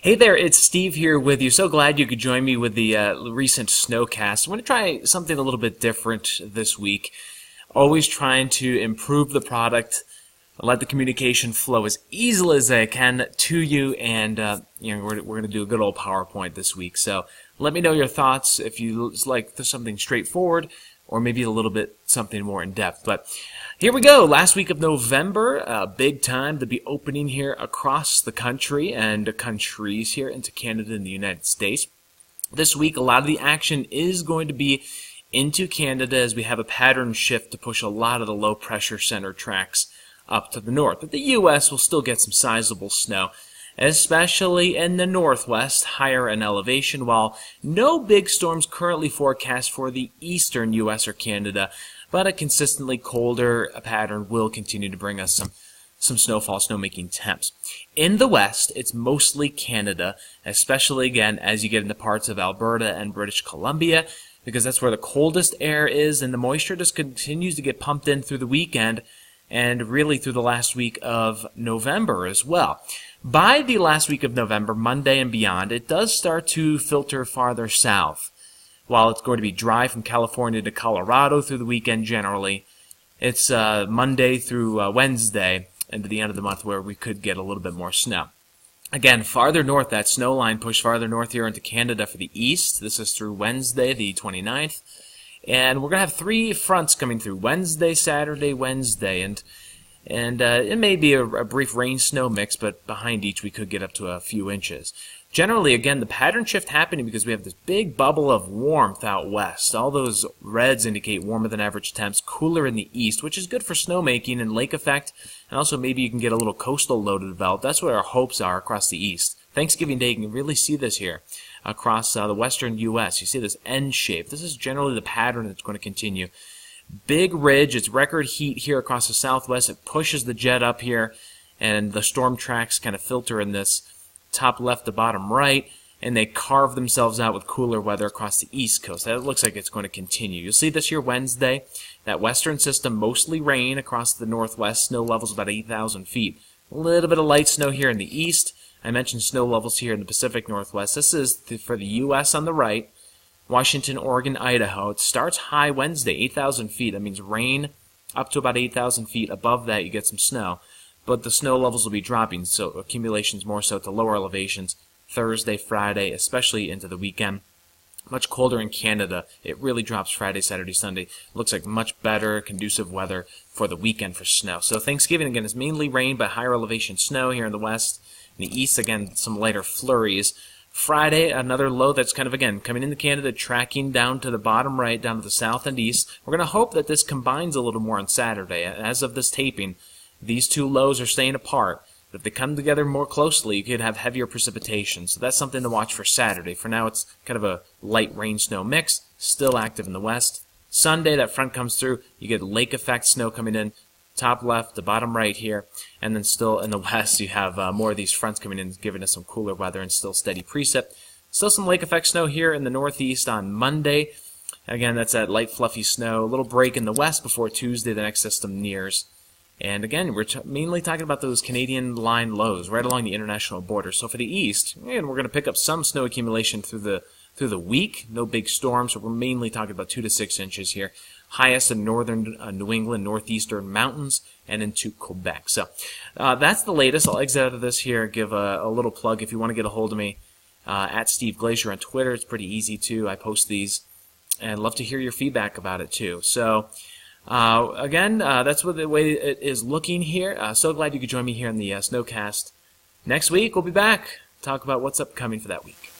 Hey there, it's Steve here with you. So glad you could join me with the recent SnoCast. I'm going to try something a little bit different this week. Always trying to improve the product, let the communication flow as easily as I can to you, and we're going to do a good old PowerPoint this week. So let me know your thoughts if you like something straightforward or maybe a little bit something more in depth. But here we go. Last week of November, big time to be opening here across the country and countries here into Canada and the United States. This week, a lot of the action is going to be into Canada as we have a pattern shift to push a lot of the low-pressure center tracks up to the north. But the U.S. will still get some sizable snow, especially in the northwest, higher in elevation, while no big storms currently forecast for the eastern U.S. or Canada, but a consistently colder pattern will continue to bring us some snowfall, snowmaking temps. In the west, it's mostly Canada, especially, again, as you get into parts of Alberta and British Columbia, because that's where the coldest air is, and the moisture just continues to get pumped in through the weekend and really through the last week of November as well. By the last week of November, Monday and beyond, it does start to filter farther south. While it's going to be dry from California to Colorado through the weekend generally, it's Monday through Wednesday into the end of the month where we could get a little bit more snow. Again, farther north, that snow line pushed farther north here into Canada for the east. This is through Wednesday, the 29th. And we're going to have three fronts coming through: Wednesday, Saturday, Wednesday. And it may be a brief rain-snow mix, but behind each we could get up to a few inches. Generally, again, the pattern shift happening because we have this big bubble of warmth out west. All those reds indicate warmer than average temps, cooler in the east, which is good for snowmaking and lake effect, and also maybe you can get a little coastal low to develop. That's what our hopes are across the east. Thanksgiving Day, you can really see this here across the western U.S. You see this N shape. This is generally the pattern that's going to continue. Big ridge, it's record heat here across the southwest. It pushes the jet up here, and the storm tracks kind of filter in this top left to bottom right, and they carve themselves out with cooler weather across the east coast. That looks like it's going to continue. You'll see this here Wednesday, that western system, mostly rain across the northwest, snow levels about 8,000 feet. A little bit of light snow here in the east. I mentioned snow levels here in the Pacific Northwest. This is for the U.S. on the right, Washington, Oregon, Idaho. It starts high Wednesday, 8,000 feet. That means rain up to about 8,000 feet. Above that, you get some snow. But the snow levels will be dropping, so accumulations more so to lower elevations Thursday, Friday, especially into the weekend. Much colder in Canada. It really drops Friday, Saturday, Sunday. Looks like much better, conducive weather for the weekend for snow. So Thanksgiving, again, is mainly rain, but higher elevation snow here in the west. In the east, again, some lighter flurries. Friday, another low that's kind of, again, coming into Canada, tracking down to the bottom right, down to the south and east. We're going to hope that this combines a little more on Saturday. As of this taping, these two lows are staying apart. But if they come together more closely, you could have heavier precipitation. So that's something to watch for Saturday. For now, it's kind of a light rain-snow mix, still active in the west. Sunday, that front comes through. You get lake effect snow coming in, top left to bottom right here. And then still in the west, you have more of these fronts coming in, giving us some cooler weather and still steady precip. Still some lake effect snow here in the northeast on Monday. Again, that's that light fluffy snow. A little break in the west before Tuesday, the next system nears. And again, we're mainly talking about those Canadian line lows right along the international border. So for the east, again, we're going to pick up some snow accumulation through the week. No big storms, so we're mainly talking about 2 to 6 inches here. Highest in northern New England, northeastern mountains, and into Quebec. So that's the latest. I'll exit out of this here, give a little plug if you want to get a hold of me at Steve Glacier on Twitter. It's pretty easy too. I post these, and love to hear your feedback about it too. So again, that's what the way it is looking here. So glad you could join me here in the SnoCast. Next week, we'll be back. Talk about what's upcoming for that week.